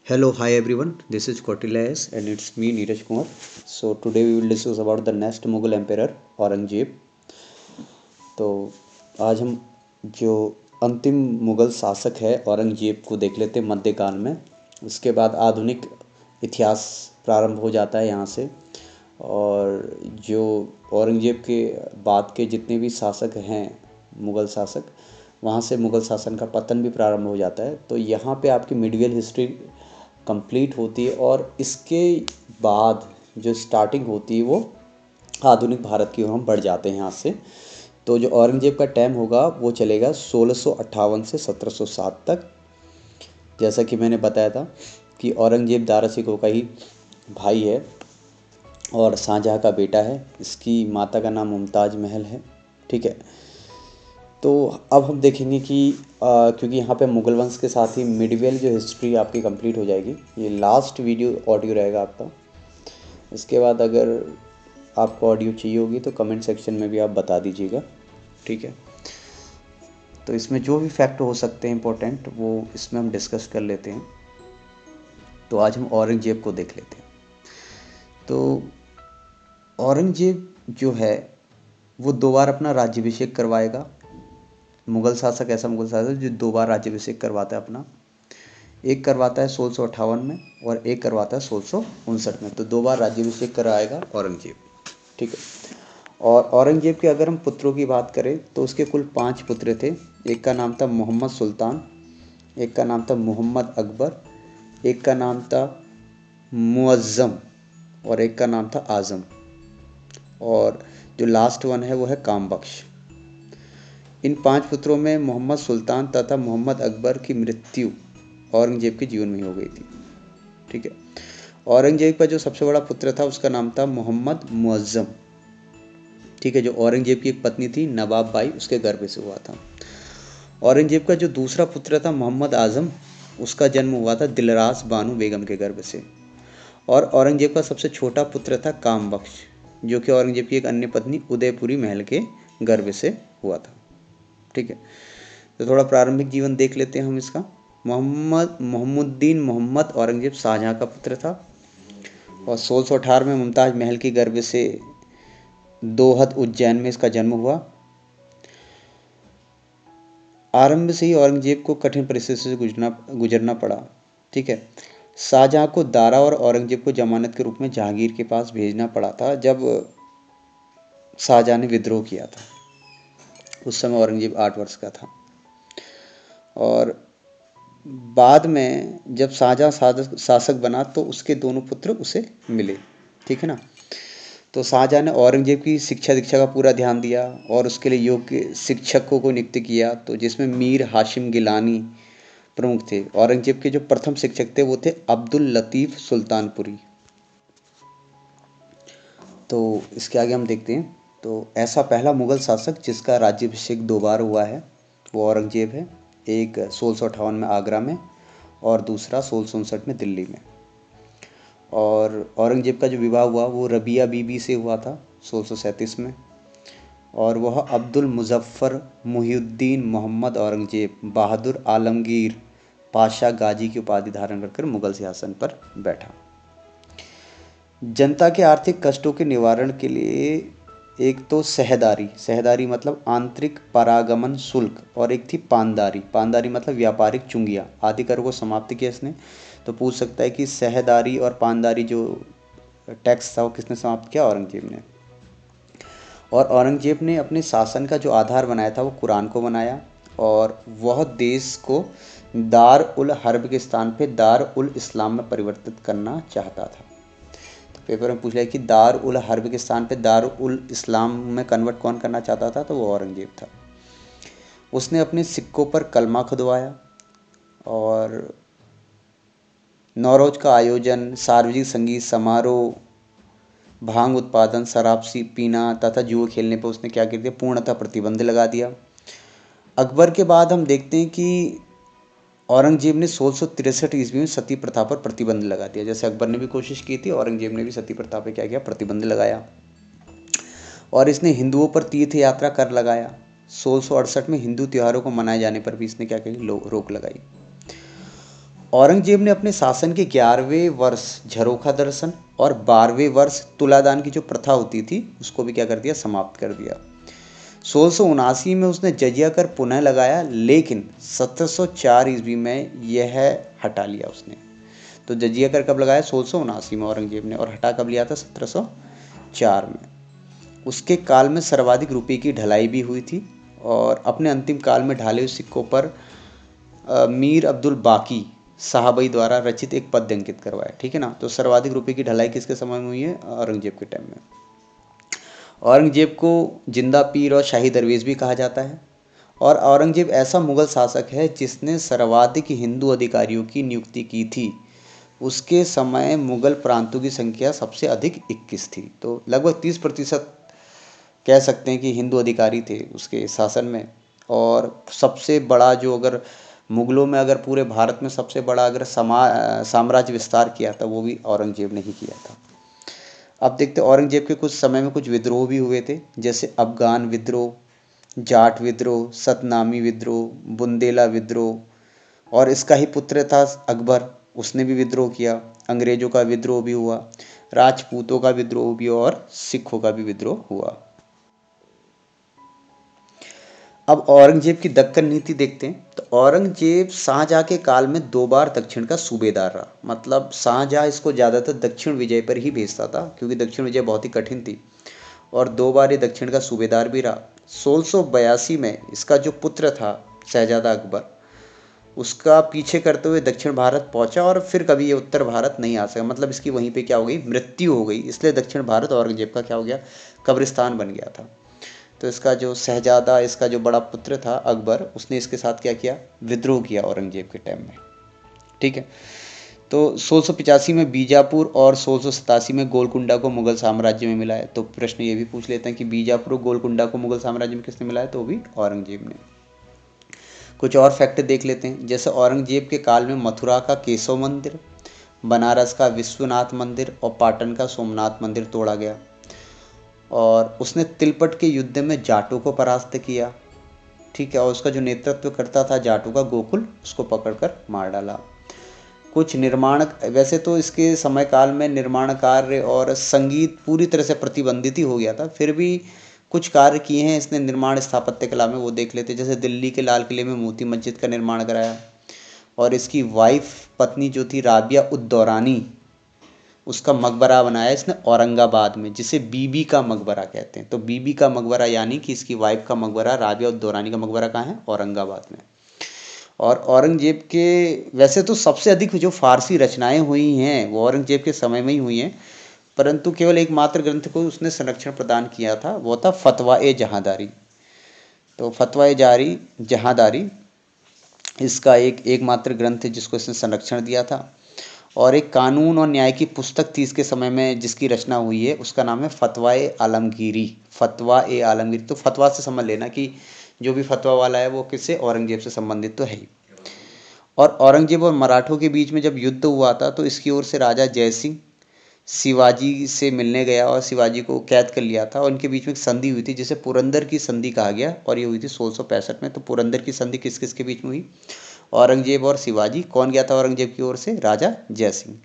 Hello, hi everyone. This is Kautilya S and it's me Neeraj Kumar. So today we will discuss about the next Mughal emperor Aurangzeb. तो आज हम जो अंतिम मुग़ल शासक है औरंगजेब को देख लेते हैं मध्यकाल में. उसके बाद आधुनिक इतिहास प्रारंभ हो जाता है यहाँ से. और जो औरंगजेब के बाद के जितने भी शासक हैं मुग़ल शासक, वहाँ से मुग़ल शासन का पतन भी प्रारंभ हो जाता है. तो यहाँ पे आपकी मिडिवल हिस्ट्री कंप्लीट होती है और इसके बाद जो स्टार्टिंग होती है वो आधुनिक भारत की ओर हम बढ़ जाते हैं यहाँ से. तो जो औरंगजेब का टाइम होगा वो चलेगा 1658 से 1707 तक. जैसा कि मैंने बताया था कि औरंगजेब दारा शिकोह का ही भाई है और शाहजहाँ का बेटा है. इसकी माता का नाम मुमताज़ महल है. ठीक है. तो अब हम देखेंगे कि क्योंकि यहाँ पे मुग़ल वंश के साथ ही मिडिवल जो हिस्ट्री आपकी कंप्लीट हो जाएगी. ये लास्ट वीडियो ऑडियो रहेगा आपका. इसके बाद अगर आपको ऑडियो चाहिए होगी तो कमेंट सेक्शन में भी आप बता दीजिएगा. ठीक है. तो इसमें जो भी फैक्ट हो सकते हैं इम्पोर्टेंट वो इसमें हम डिस्कस कर लेते हैं. तो आज हम औरंगजेब को देख लेते हैं. तो औरंगजेब जो है वो 2 बार अपना राज्याभिषेक करवाएगा. मुग़ल शासक ऐसा मुग़ल शासक जो 2 बार राज्याभिषेक करवाता है अपना. एक करवाता है 1658 में और एक करवाता है 1659 में. तो 2 बार राज्याभिषेक कराएगा औरंगजेब. ठीक है. और औरंगजेब के अगर हम पुत्रों की बात करें तो उसके कुल 5 पुत्र थे. एक का नाम था मोहम्मद सुल्तान, एक का नाम था मोहम्मद अकबर, एक का नाम था मुअज़्ज़म और एक का नाम था आज़म. और जो लास्ट वन है वो है कामबख्श. इन 5 पुत्रों में मोहम्मद सुल्तान तथा मोहम्मद अकबर की मृत्यु औरंगजेब के जीवन में हो गई थी. ठीक है. औरंगजेब का जो सबसे बड़ा पुत्र था उसका नाम था मोहम्मद मुअज़्ज़म. ठीक है. जो औरंगजेब की एक पत्नी थी नवाब बाई, उसके गर्भ से हुआ था. औरंगजेब का जो दूसरा पुत्र था मोहम्मद आज़म, उसका जन्म हुआ था दिलरास बानो बेगम के गर्भ से. और औरंगजेब का सबसे छोटा पुत्र था कामबख्श, जो कि औरंगजेब की एक अन्य पत्नी उदयपुरी महल के गर्भ से हुआ था. ठीक है. तो थोड़ा प्रारंभिक जीवन देख लेते हैं हम इसका. मोहम्मुद्दीन मोहम्मद औरंगजेब शाहजहाँ का पुत्र था और 1618 में मुमताज़ महल के गर्भ से दोहद उज्जैन में इसका जन्म हुआ. आरंभ से ही औरंगजेब को कठिन परिस्थिति से गुजरना पड़ा. ठीक है. शाहजहाँ को दारा और औरंगजेब को जमानत के रूप में जहांगीर के पास भेजना पड़ा था जब शाहजहाँ ने विद्रोह किया था. उस समय औरंगजेब 8 वर्ष का था. और बाद में जब शाहजहाँ शासक बना तो उसके दोनों पुत्र उसे मिले. ठीक है ना. तो शाहजहाँ ने औरंगजेब की शिक्षा दीक्षा का पूरा ध्यान दिया और उसके लिए योग्य शिक्षकों को नियुक्त किया. तो जिसमें मीर हाशिम गिलानी प्रमुख थे. औरंगजेब के जो प्रथम शिक्षक थे वो थे अब्दुल लतीफ़ सुल्तानपुरी. तो इसके आगे हम देखते हैं. तो ऐसा पहला मुग़ल शासक जिसका राज्याभिषेक 2 बार हुआ है वो औरंगजेब है. एक 1658 में आगरा में और दूसरा 1659 में दिल्ली में. और औरंगजेब का जो विवाह हुआ वो रबिया बीबी से हुआ था 1637 में. और वह अब्दुल मुज़फ़्फ़र मुहिउद्दीन मोहम्मद औरंगजेब बहादुर आलमगीर पाशा गाजी की उपाधि धारण कर मुग़ल सिंहासन पर बैठा. जनता के आर्थिक कष्टों के निवारण के लिए एक तो सहदारी मतलब आंतरिक परागमन शुल्क और एक थी पानदारी मतलब व्यापारिक चुंगियाँ आदि करों को समाप्त किया इसने. तो पूछ सकता है कि सहदारी और पानदारी जो टैक्स था वो किसने समाप्त किया? औरंगजेब ने. और औरंगजेब ने अपने शासन का जो आधार बनाया था वो कुरान को बनाया और वह देश को दार उल हर्ब के स्थान पे दार उल इस्लाम में परिवर्तित करना चाहता था. तो पेपर में पूछ लिया कि दार उल हर्ब के स्थान पे दार उल इस्लाम में कन्वर्ट कौन करना चाहता था? तो वो औरंगजेब था. उसने अपने सिक्कों पर कलमा खुदवाया और नौरोज का आयोजन, सार्वजनिक संगीत समारोह, भांग उत्पादन, शराब पीना तथा जुए खेलने पर उसने क्या कर दिया? पूर्णतः प्रतिबंध लगा दिया. अकबर के बाद हम देखते हैं कि औरंगजेब ने 1663 ईस्वी में सती प्रथा पर प्रतिबंध लगा दिया. जैसे अकबर ने भी कोशिश की थी, औरंगजेब ने भी सती प्रथा पर क्या किया? प्रतिबंध लगाया. और इसने हिंदुओं पर तीर्थ यात्रा कर लगाया. 1668 में हिंदू त्योहारों को मनाए जाने पर भी इसने क्या कही? रोक लगाई. औरंगजेब ने अपने शासन के 11वें वर्ष झरोखा दर्शन और 12वें वर्ष तुलादान की जो प्रथा होती थी उसको भी क्या कर दिया, समाप्त कर दिया। 1679 में उसने जजिया कर पुनः लगाया, लेकिन 1704 ईस्वी में यह हटा लिया उसने। तो जजिया कर कब लगाया, 1679 में औरंगजेब ने, और हटा कब लिया था, 1704 में। उसके काल में सर्वाधिक रुपये की ढलाई भी हुई थी, और अपने अंतिम काल में ढाले हुए सिक्कों पर मीर अब्दुल बाकी साहबई द्वारा रचित एक पद्य अंकित करवाया। ठीक है ना। तो सर्वाधिक रुपये की ढलाई किसके समय में हुई है, औरंगजेब के टाइम में। औरंगजेब को जिंदा पीर और शाही दरवेश भी कहा जाता है, और औरंगजेब ऐसा मुगल शासक है जिसने सर्वाधिक हिंदू अधिकारियों की नियुक्ति की थी। उसके समय मुगल प्रांतों की संख्या सबसे अधिक 21 थी, तो लगभग 30% कह सकते हैं कि हिंदू अधिकारी थे उसके शासन में। और सबसे बड़ा जो, अगर मुगलों में अगर पूरे भारत में सबसे बड़ा अगर साम्राज्य विस्तार किया था वो भी औरंगजेब ने ही किया था। अब देखते औरंगजेब के कुछ समय में कुछ विद्रोह भी हुए थे, जैसे अफगान विद्रोह, जाट विद्रोह, सतनामी विद्रोह, बुंदेला विद्रोह, और इसका ही पुत्र था अकबर, उसने भी विद्रोह किया। अंग्रेजों का विद्रोह भी हुआ, राजपूतों का विद्रोह भी हुआ, और सिखों का भी विद्रोह हुआ। अब औरंगजेब की दक्कन नीति देखते हैं। तो औरंगजेब शाहजहाँ के काल में 2 बार दक्षिण का सूबेदार रहा। मतलब शाहजहाँ इसको ज़्यादातर दक्षिण विजय पर ही भेजता था, क्योंकि दक्षिण विजय बहुत ही कठिन थी, और 2 बार ये दक्षिण का सूबेदार भी रहा। 1682 में इसका जो पुत्र था शहजादा अकबर, उसका पीछे करते हुए दक्षिण भारत पहुंचा, और फिर कभी ये उत्तर भारत नहीं आ सका। मतलब इसकी वहीं पे क्या हो गई, मृत्यु हो गई। इसलिए दक्षिण भारत औरंगजेब का क्या हो गया, कब्रिस्तान बन गया था। तो इसका जो शहजादा, इसका जो बड़ा पुत्र था अकबर, उसने इसके साथ क्या किया, विद्रोह किया औरंगजेब के टाइम में। ठीक है। तो 1685 में बीजापुर और 1687 में गोलकुंडा को मुगल साम्राज्य में मिला है। तो प्रश्न ये भी पूछ लेते हैं कि बीजापुर और गोलकुंडा को मुगल साम्राज्य में किसने मिलाया, तो भी औरंगजेब ने। कुछ और फैक्ट देख लेते हैं। जैसे औरंगजेब के काल में मथुरा का केशव मंदिर, बनारस का विश्वनाथ मंदिर और पाटन का सोमनाथ मंदिर तोड़ा गया, और उसने तिलपट के युद्ध में जाटों को परास्त किया। ठीक है। और उसका जो नेतृत्व करता था जाटों का गोकुल, उसको पकड़कर मार डाला। कुछ निर्माण, वैसे तो इसके समय काल में निर्माण कार्य और संगीत पूरी तरह से प्रतिबंधित ही हो गया था, फिर भी कुछ कार्य किए हैं इसने निर्माण स्थापत्य कला में, वो देख लेते। जैसे दिल्ली के लाल किले में मोती मस्जिद का निर्माण कराया, और इसकी वाइफ पत्नी जो थी राबिया उद दौरानी, उसका मकबरा बनाया इसने औरंगाबाद में, जिसे बीबी का मकबरा कहते हैं। तो बीबी का मकबरा यानी कि इसकी वाइफ का मकबरा, राबिया उद दौरानी का मकबरा कहाँ है, औरंगाबाद में। और औरंगजेब के वैसे तो सबसे अधिक जो फारसी रचनाएं हुई हैं वो औरंगजेब के समय में ही हुई हैं, परंतु केवल एकमात्र ग्रंथ को उसने संरक्षण प्रदान किया था, वो था फतवा ए जहांदारी। तो फतवा ए जारी जहांदारी इसका एकमात्र ग्रंथ है जिसको इसने संरक्षण दिया था। और एक कानून और न्याय की पुस्तक थी इसके समय में जिसकी रचना हुई है, उसका नाम है फतवा ए आलमगीरी। फतवा ए आलमगीरी, तो फतवा से समझ लेना कि जो भी फतवा वाला है वो किससे, औरंगजेब से संबंधित तो है ही। और औरंगजेब और मराठों के बीच में जब युद्ध हुआ था, तो इसकी ओर से राजा जयसिंह शिवाजी से मिलने गया और शिवाजी को कैद कर लिया था, और उनके बीच में एक संधि हुई थी जिसे पुरंदर की संधि कहा गया, और ये हुई थी 1665 में। तो पुरंदर की संधि किस किस के बीच में हुई, औरंगजेब और शिवाजी। कौन गया था औरंगजेब की ओर से, राजा जयसिंह।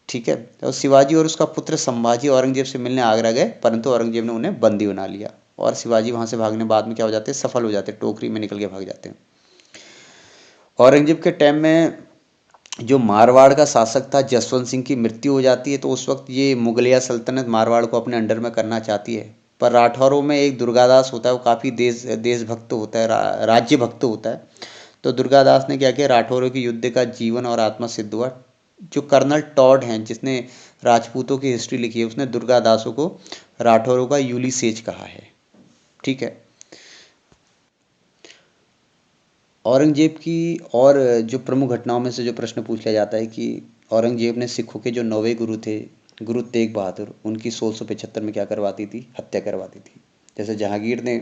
ठीक है। और शिवाजी और उसका पुत्र संभाजी औरंगजेब से मिलने आगरा गए, परंतु औरंगजेब ने उन्हें बंदी बना लिया, और शिवाजी वहां से भागने बाद में क्या हो जाते हैं, सफल हो जाते हैं, टोकरी में निकल के भाग जाते हैं। औरंगजेब के टाइम में जो मारवाड़ का शासक था जसवंत सिंह की मृत्यु हो जाती है, तो उस वक्त ये मुगलिया सल्तनत मारवाड़ को अपने अंडर में करना चाहती है। पर राठौरों में एक दुर्गादास होता है, वो काफ़ी देशभक्त होता है, राज्य भक्त होता है। तो दुर्गादास ने क्या किया, राठौरों की युद्ध का जीवन और आत्मा सिद्ध हुआ। जो कर्नल टॉड हैं जिसने राजपूतों की हिस्ट्री लिखी है, उसने दुर्गादासों को राठौरों का यूलिसेज कहा है। ठीक है। औरंगजेब की और जो प्रमुख घटनाओं में से जो प्रश्न पूछ लिया जाता है कि औरंगजेब ने सिखों के जो 9वें गुरु थे, गुरु तेग बहादुर, उनकी 1675 में क्या करवाती थी, हत्या करवाती थी। जैसे जहांगीर ने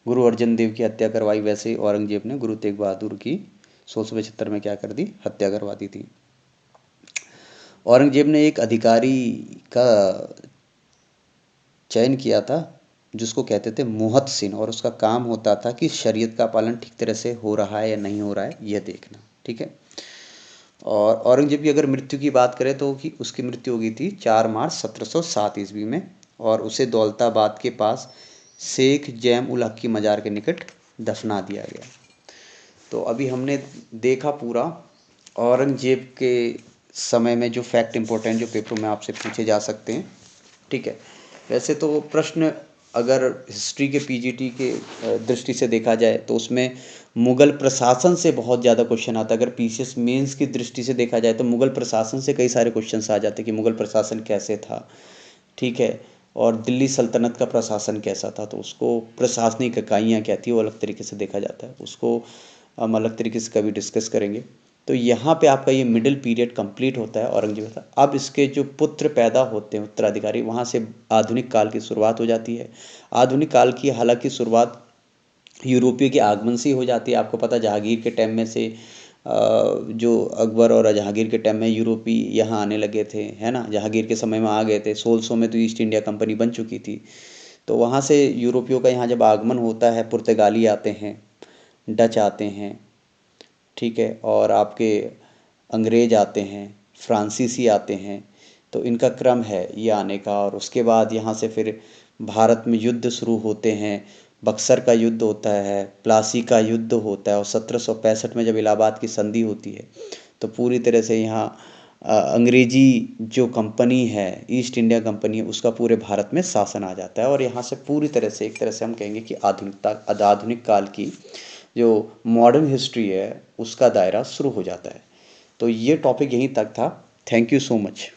गुरु अर्जन देव की हत्या करवाई, वैसे औरंगजेब ने गुरु तेग बहादुर की 1675 में क्या कर दी, हत्या करवा दी थी। औरंगजेब ने एक अधिकारी का चयन किया था जिसको कहते थे मुहत्सिन, और उसका काम होता था कि शरीयत का पालन ठीक तरह से हो रहा है या नहीं हो रहा है यह देखना। ठीक है। और औरंगजेब की अगर मृत्यु की बात करें तो कि उसकी मृत्यु हो गई थी 4 मार्च 1707 ईस्वी में, और उसे दौलताबाद के पास शेख जैम उल हक की मज़ार के निकट दफना दिया गया। तो अभी हमने देखा पूरा औरंगजेब के समय में जो फैक्ट इम्पोर्टेंट जो पेपर में आपसे पूछे जा सकते हैं, ठीक है। वैसे तो प्रश्न अगर हिस्ट्री के पीजीटी के दृष्टि से देखा जाए तो उसमें मुग़ल प्रशासन से बहुत ज़्यादा क्वेश्चन आता है। अगर पीसीएस मेंस की दृष्टि से देखा जाए तो मुग़ल प्रशासन से कई सारे क्वेश्चंस आ जाते हैं कि मुग़ल प्रशासन कैसे था, ठीक है। और दिल्ली सल्तनत का प्रशासन कैसा था, तो उसको प्रशासनिक इकाइयाँ क्या थी वो अलग तरीके से देखा जाता है, उसको हम अलग तरीके से कभी डिस्कस करेंगे। तो यहाँ पे आपका ये मिडिल पीरियड कंप्लीट होता है औरंगजेब का। अब इसके जो पुत्र पैदा होते हैं उत्तराधिकारी, वहाँ से आधुनिक काल की शुरुआत हो जाती है। आधुनिक काल की हालांकि शुरुआत यूरोपियों के आगमन से ही हो जाती है। आपको पता जहांगीर के टाइम में से जो अकबर और जहांगीर के टाइम में यूरोपी यहाँ आने लगे थे, है ना। जहांगीर के समय में आ गए थे, 1600 में तो ईस्ट इंडिया कंपनी बन चुकी थी। तो वहाँ से यूरोपियों का यहाँ जब आगमन होता है, पुर्तगाली आते हैं, डच आते हैं, ठीक है, और आपके अंग्रेज़ आते हैं, फ्रांसीसी आते हैं। तो इनका क्रम है ये आने का। और उसके बाद यहाँ से फिर भारत में युद्ध शुरू होते हैं। बक्सर का युद्ध होता है, प्लासी का युद्ध होता है, और 1765 में जब इलाहाबाद की संधि होती है तो पूरी तरह से यहाँ अंग्रेजी जो कंपनी है, ईस्ट इंडिया कंपनी है, उसका पूरे भारत में शासन आ जाता है। और यहाँ से पूरी तरह से एक तरह से हम कहेंगे कि आधुनिक काल की जो मॉडर्न हिस्ट्री है उसका दायरा शुरू हो जाता है। तो ये टॉपिक यहीं तक था। Thank you so much.